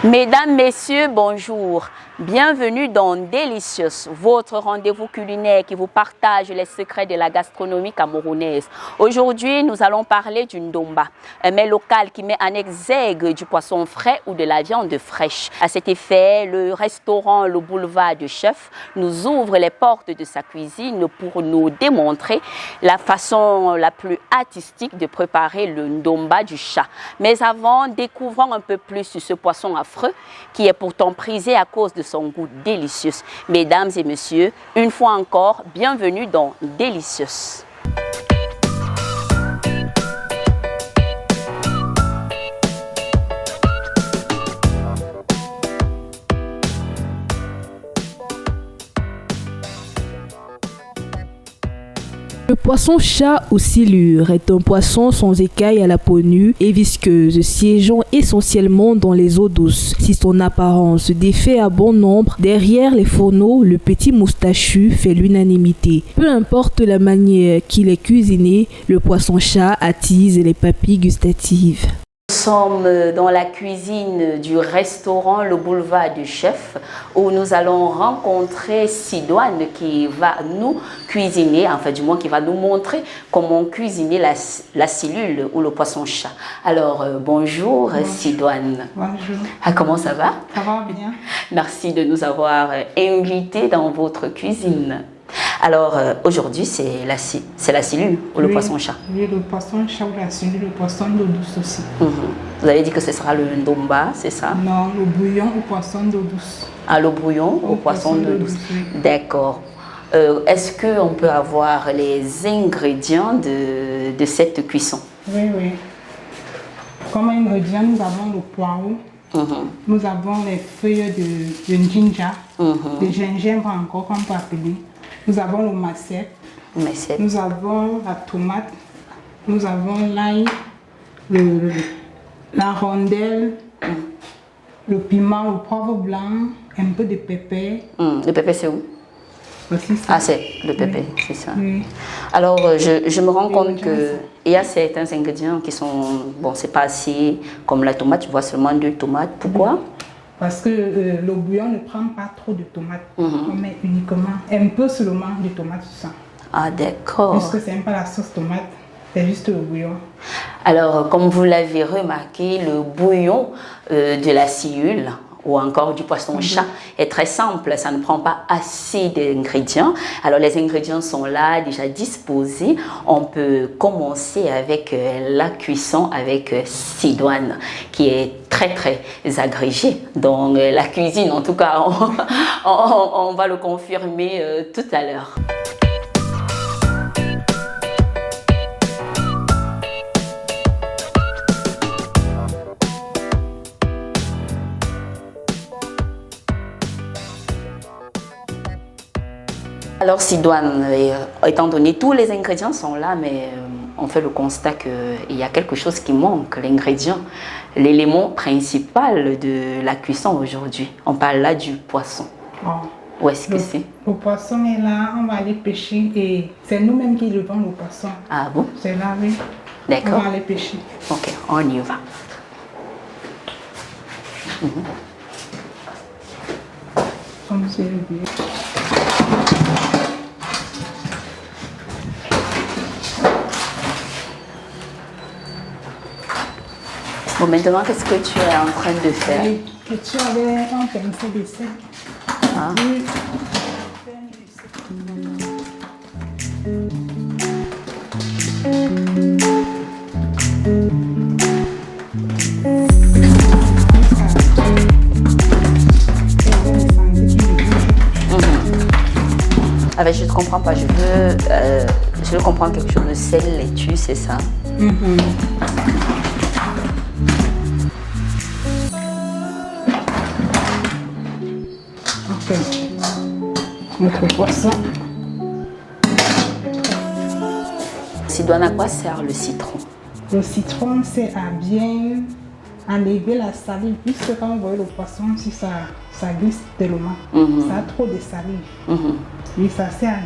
Mesdames, Messieurs, bonjour. Bienvenue dans Delicious, votre rendez-vous culinaire qui vous partage les secrets de la gastronomie camerounaise. Aujourd'hui, nous allons parler du ndomba, un mets local qui met en exergue du poisson frais ou de la viande fraîche. À cet effet, le restaurant Le Boulevard du Chef nous ouvre les portes de sa cuisine pour nous démontrer la façon la plus artistique de préparer le ndomba du chat. Mais avant, découvrons un peu plus sur ce poisson affreux qui est pourtant prisé à cause de son goût délicieux. Mesdames et messieurs, une fois encore, bienvenue dans Delicious. Le poisson-chat ou silure est un poisson sans écailles à la peau nue et visqueuse, siégeant essentiellement dans les eaux douces. Si son apparence défait à bon nombre, derrière les fourneaux, le petit moustachu fait l'unanimité. Peu importe la manière qu'il est cuisiné, le poisson-chat attise les papilles gustatives. Nous sommes dans la cuisine du restaurant Le Boulevard du Chef où nous allons rencontrer Sidoine qui va nous cuisiner, enfin du moins qui va nous montrer comment cuisiner la silule ou le poisson-chat. Alors bonjour Sidoine. Bonjour. Comment ça va? Ça va bien. Merci de nous avoir invités dans votre cuisine. Alors aujourd'hui c'est la silule ou le poisson-chat? Oui, le poisson-chat ou la silule, le poisson d'eau douce aussi. Vous avez dit que ce sera le ndomba, c'est ça? Non, le bouillon au poisson d'eau douce. Ah, le bouillon au poisson d'eau douce. Oui. D'accord. Est-ce qu'on peut avoir les ingrédients de cette cuisson? Oui, oui. Comme ingrédients, nous avons le poireau. Nous avons les feuilles de ginger, de gingembre encore, comme on peut appeler. Nous avons le macette. Nous avons la tomate. Nous avons l'ail, la rondelle, le piment, le poivre blanc, un peu de pépé. Le pépé, c'est où? Voici ça. Ah, c'est le pépé, c'est ça. Oui. Alors, je me rends compte qu'il y a certains ingrédients qui sont... Bon, c'est pas assez comme la tomate, je vois seulement 2 tomates. Pourquoi? Parce que le bouillon ne prend pas trop de tomates. On met uniquement un peu seulement de tomates sur ça. Ah, d'accord. Puisque c'est même pas la sauce tomate, c'est juste le bouillon. Alors, comme vous l'avez remarqué, le bouillon de la silule ou encore du poisson-chat est très simple, ça ne prend pas assez d'ingrédients. Alors les ingrédients sont là, déjà disposés. On peut commencer avec la cuisson avec Sidoine, qui est très agrégé dans la cuisine. En tout cas, on va le confirmer tout à l'heure. Alors Sidoine, étant donné tous les ingrédients sont là, mais on fait le constat qu'il y a quelque chose qui manque, l'ingrédient, l'élément principal de la cuisson aujourd'hui. On parle là du poisson. Où est-ce que c'est? Le poisson est là, on va aller pêcher et c'est nous-mêmes qui levons le poisson. Ah bon? C'est là, oui. D'accord. On va aller pêcher. Ok, on y va. Comme c'est le bien. Bon, maintenant, qu'est-ce que tu es en train de faire? Et tu avais un pincé de sel. Ah. Oui. Ah ben, je ne comprends pas, je veux comprendre quelque chose de sel, laitue, c'est ça? Ok. Notre poisson. Sidoine, à quoi sert le citron? Le citron, c'est à bien enlever la salive, puisque quand vous voyez le poisson, si ça glisse tellement, ça a trop de salive. Oui, ça sert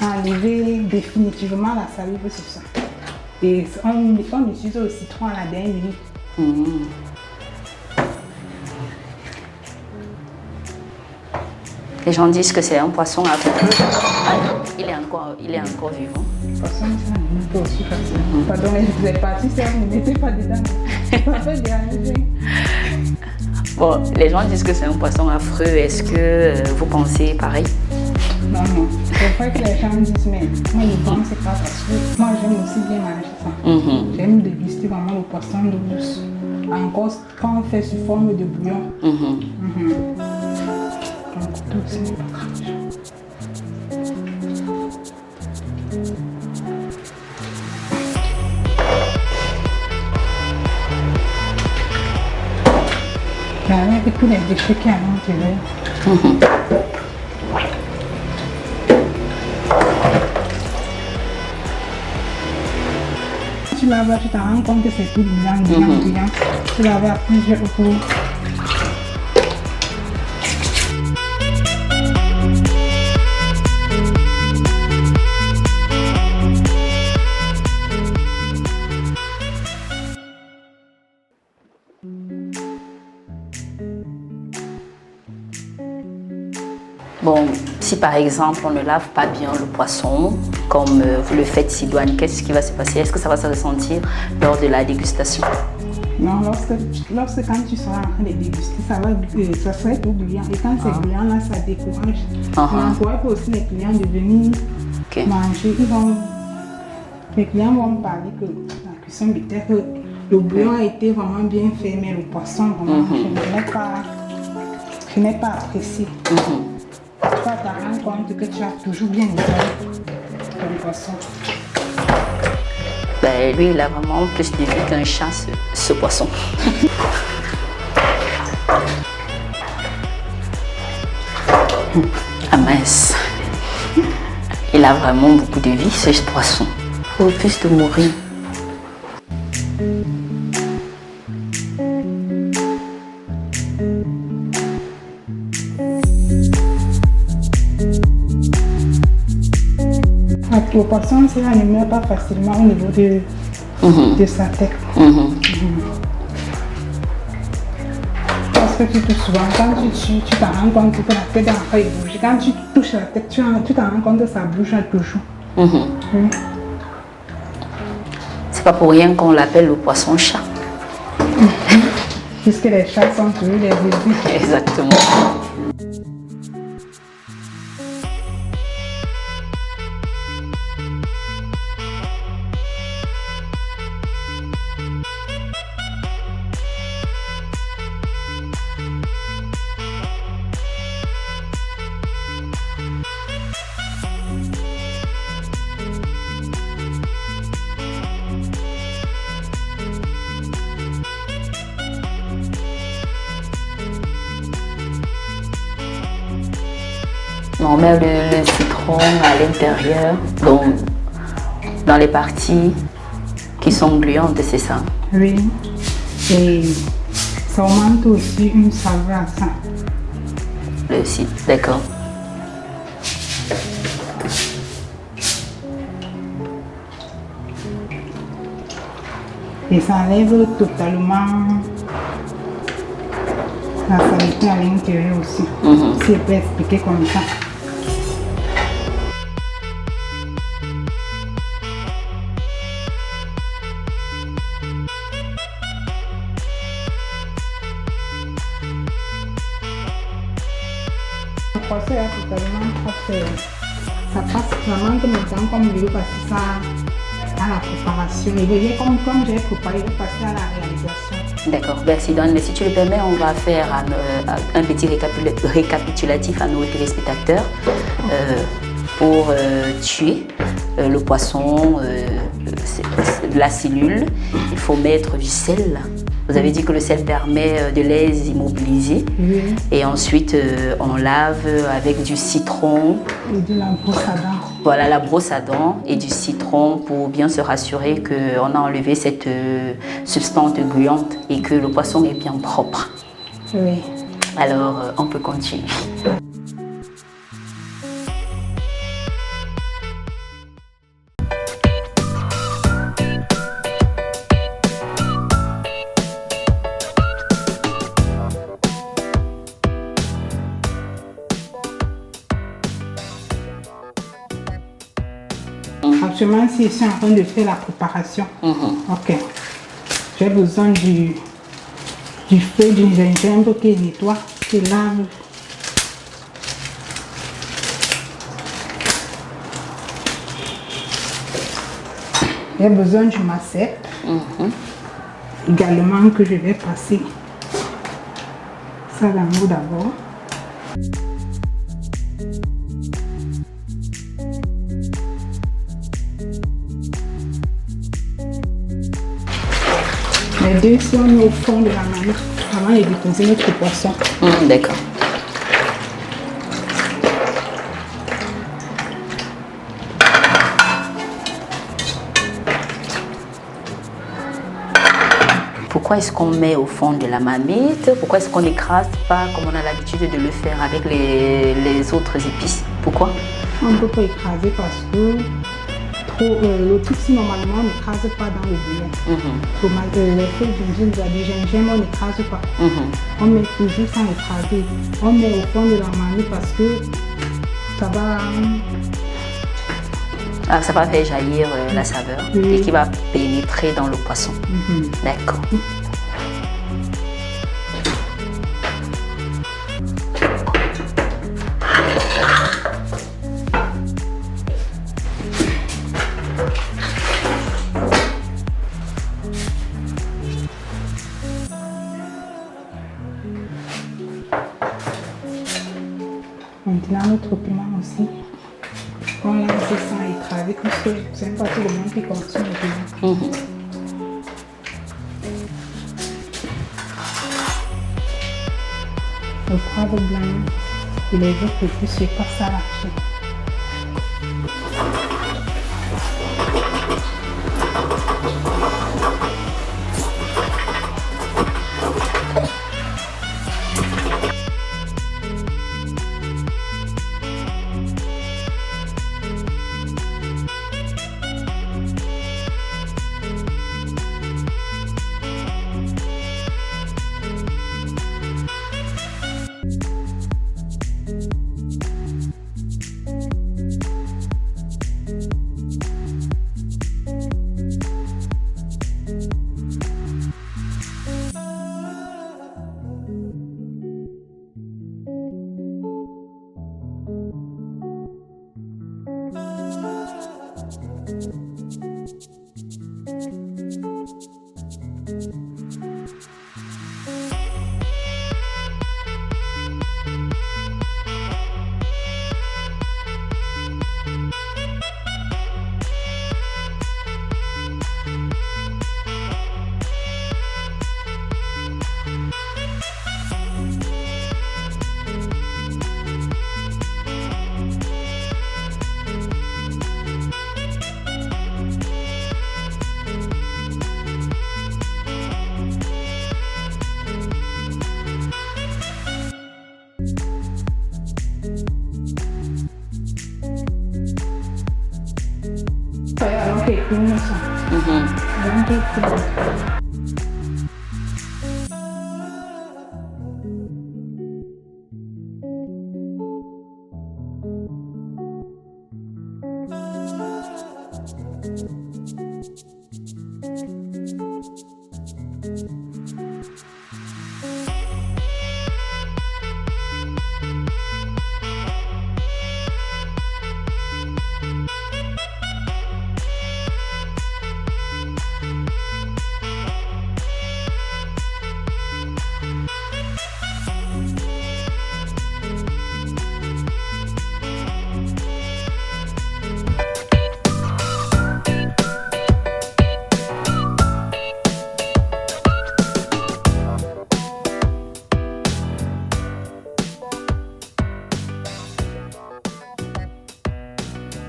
à enlever définitivement la salive sur ça. Et on utilise le citron à la dernière minute Les gens disent que c'est un poisson affreux. Ah, il est encore vivant. Le poisson, ça ne pas aussi facile. Pardon, mais je vous ai parti, ça ne mettez pas dedans. Ça fait déranger. Bon, les gens disent que c'est un poisson affreux. Est-ce que vous pensez pareil? Non, non. C'est vrai que les gens disent, mais moi, je pense que c'est pas parce que moi, j'aime aussi bien manger ça. J'aime déguster vraiment le poisson d'eau douce. Encore quand on fait sous forme de bouillon. Donc, tout ce n'est pas grave. Avec tous les déchets qu'il y a à l'intérieur. Tu laves, tu te rends compte que c'est tout brillant. Tu laves à plusieurs coups. Bon, si par exemple on ne lave pas bien le poisson, comme vous le faites Sidoine, qu'est-ce qui va se passer? Est-ce que ça va se ressentir lors de la dégustation? Non, lorsque quand tu seras en train de déguster, ça serait tout brillant. Et quand c'est brillant, là, ça décourage. On encourage aussi les clients de venir manger. Les clients vont parler que la cuisson peut-être que le bouillon a été vraiment bien fait, mais le poisson, vraiment, je n'ai pas apprécié. Tu vas te rendre compte que tu as toujours bien nettoyé le poisson. Ben, lui, il a vraiment plus de vie qu'un chat, ce poisson. Ah mince. Il a vraiment beaucoup de vie, ce poisson. Il refuse de mourir. Le poisson, ça ne meurt pas facilement au niveau de sa tête. Parce que souvent, quand tu t'en rends compte que la tête d'enfant bouge. Quand tu touches la tête, tu t'en rends compte que ça bouge toujours. C'est pas pour rien qu'on l'appelle le poisson-chat. Puisque les chats sont toujours des bébés. Exactement. On met le citron à l'intérieur, donc dans les parties qui sont gluantes, c'est ça? Oui, et ça augmente aussi une saveur à ça. Le citron, d'accord. Et ça enlève totalement la saleté à l'intérieur aussi. Si je peux expliquer comme ça. Le poisson est totalement propre. Ça passe vraiment comme le temps comme je veux passer ça à la préparation. Et voyez comme j'ai préparé, je vais passer à la réalisation. D'accord, merci Don. Mais si tu le permets, on va faire un petit récapitulatif à nos téléspectateurs pour tuer le poisson, la cellule. Il faut mettre du sel. Vous avez dit que le sel permet de les immobiliser. Oui. Et ensuite, on lave avec du citron. Et de la brosse à dents. Voilà, la brosse à dents et du citron pour bien se rassurer qu'on a enlevé cette substance gluante et que le poisson est bien propre. Oui. Alors, on peut continuer. actuellement, si je suis en train de faire la préparation. Ok. J'ai besoin du feuille du gingembre qui nettoie, qui lave. J'ai besoin du macet. Également que je vais passer ça dans l'eau d'abord. Les deux sont au fond de la marmite avant de déposer notre poisson. D'accord. Pourquoi est-ce qu'on met au fond de la marmite? Pourquoi est-ce qu'on n'écrase pas comme on a l'habitude de le faire avec les autres épices? Pourquoi? On ne peut pas écraser parce que le tout normalement on n'écrase pas dans le bouillon. Les feuilles du gingembre, on n'écrase pas. On met toujours sans écraser. On met au fond de la marmite parce que ça va... ça va faire jaillir la saveur et qui va pénétrer dans le poisson. D'accord. Maintenant, notre piment aussi. On lance sans écraser parce que j'aime pas tout le monde qui consomme le piment. Le poivre blanc et les autres épices, je passe à l'archer.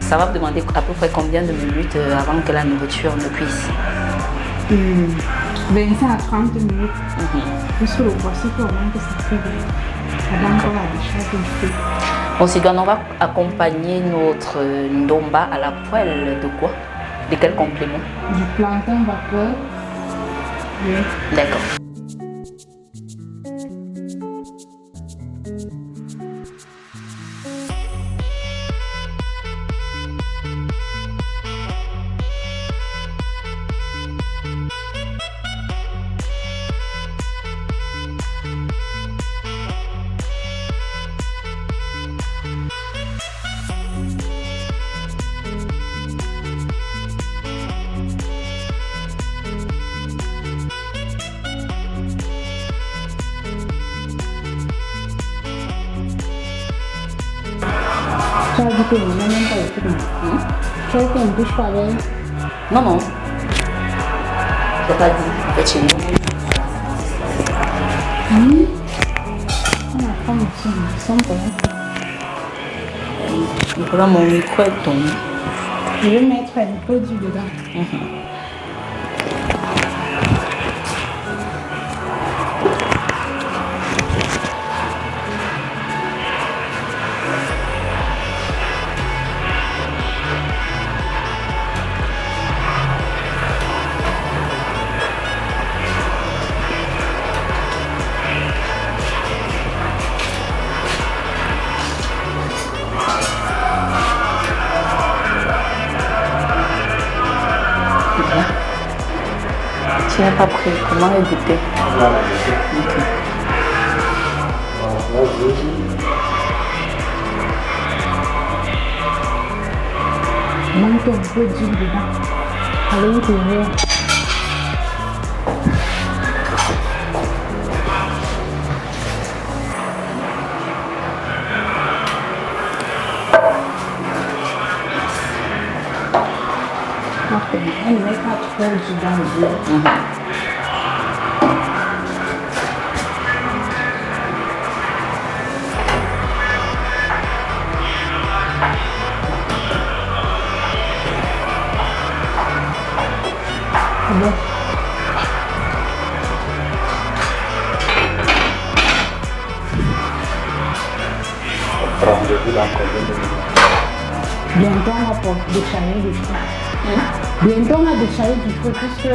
Ça va vous demander à peu près combien de minutes avant que la nourriture ne cuise? 25 à 30 minutes. Juste le poisson pour vraiment que ça cuise. Avant qu'on la décharge du feu. Bon, Sidoine, on va accompagner notre ndomba à la poêle de quoi? De quel complément? Du plantain vapeur. Oui. D'accord. Tu as dit que vous n'avez même pas le truc. Tu as dit qu'on ne bouge pas avec. Non, non. Je n'ai pas dit. En fait, chez nous. On a pas ici, il semble pas. Voilà, mon micro est tombé. Je vais mettre un peu d'huile dedans. Tu n'as pas pris. Comment est goûté? Manque un peu d'huile dedans. À l'intérieur. On ne met pas trop d'huile dans le beurre. Bon. Bientôt on va déchaler du feu. Bientôt on va déchaler du feu puisque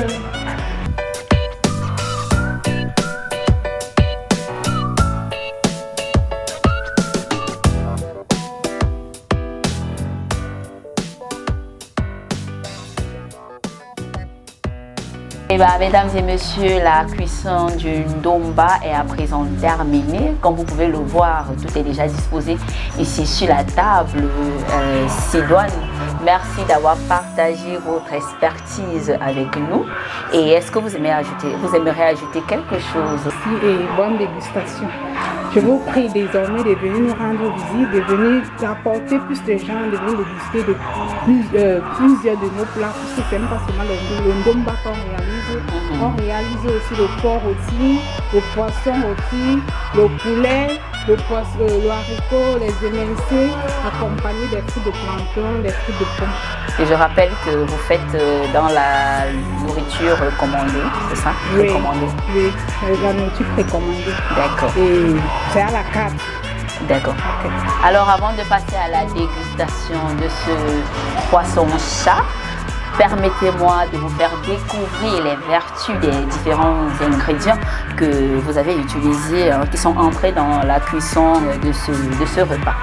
Eh bien, mesdames et messieurs, la cuisson du ndomba est à présent terminée. Comme vous pouvez le voir, tout est déjà disposé ici sur la table. Sidoine, merci d'avoir partagé votre expertise avec nous. Et est-ce que vous aimeriez ajouter quelque chose? Merci et bonne dégustation. Je vous prie désormais de venir nous rendre visite, de venir apporter plus de gens, de venir déguster de plusieurs de nos plats, puisque ce n'est pas seulement le ndomba qu'on réalise. On réalise aussi le porc aussi, le poisson aussi, le poulet, le haricot, les émincés, accompagnés des fruits de plancton, des fruits de pomme. Et je rappelle que vous faites dans la nourriture commandée, c'est ça? Oui, précommandée. Oui, la nourriture précommandée. D'accord. Et c'est à la carte. D'accord. Okay. Alors avant de passer à la dégustation de ce poisson-chat, permettez-moi de vous faire découvrir les vertus des différents ingrédients que vous avez utilisés, qui sont entrés dans la cuisson de ce repas.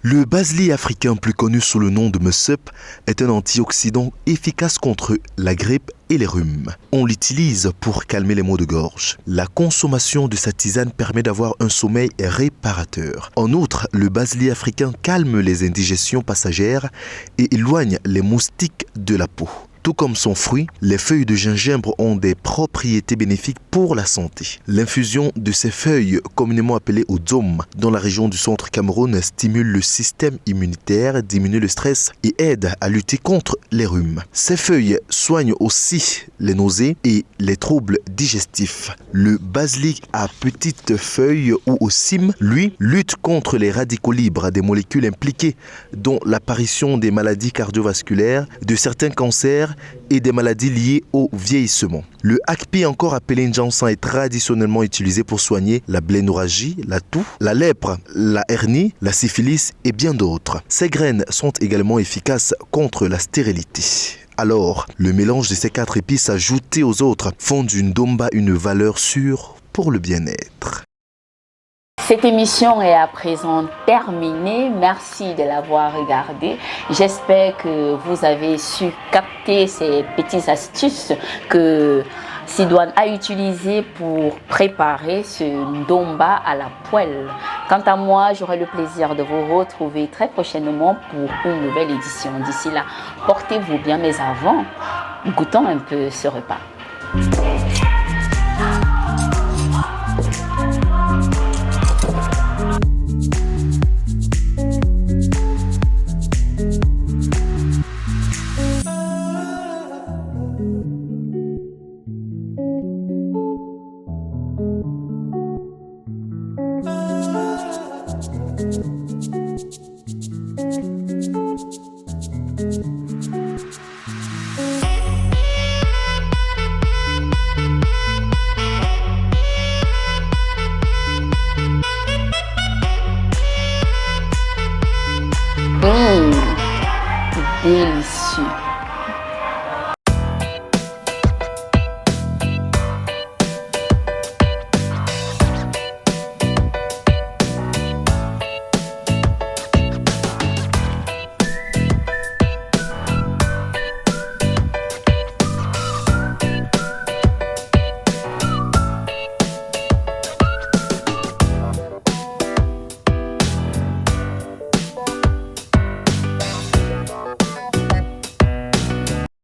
Le basilic africain, plus connu sous le nom de Messep, est un antioxydant efficace contre la grippe et les rhumes. On l'utilise pour calmer les maux de gorge. La consommation de sa tisane permet d'avoir un sommeil réparateur. En outre, le basilic africain calme les indigestions passagères et éloigne les moustiques de la peau. Tout comme son fruit, les feuilles de gingembre ont des propriétés bénéfiques pour la santé. L'infusion de ces feuilles, communément appelées odzom, dans la région du centre Cameroun, stimule le système immunitaire, diminue le stress et aide à lutter contre les rhumes. Ces feuilles soignent aussi les nausées et les troubles digestifs. Le basilic à petites feuilles ou au cyme, lui, lutte contre les radicaux libres, des molécules impliquées dans l'apparition des maladies cardiovasculaires, de certains cancers et des maladies liées au vieillissement. Le akpi, encore appelé njansan, est traditionnellement utilisé pour soigner la blénorragie, la toux, la lèpre, la hernie, la syphilis et bien d'autres. Ces graines sont également efficaces contre la stérilité. Alors, le mélange de ces 4 épices ajoutées aux autres font du ndomba une valeur sûre pour le bien-être. Cette émission est à présent terminée. Merci de l'avoir regardée. J'espère que vous avez su capter ces petites astuces que Sidoine a utilisé pour préparer ce ndomba à la poêle. Quant à moi, j'aurai le plaisir de vous retrouver très prochainement pour une nouvelle édition. D'ici là, portez-vous bien, mais avant, goûtons un peu ce repas.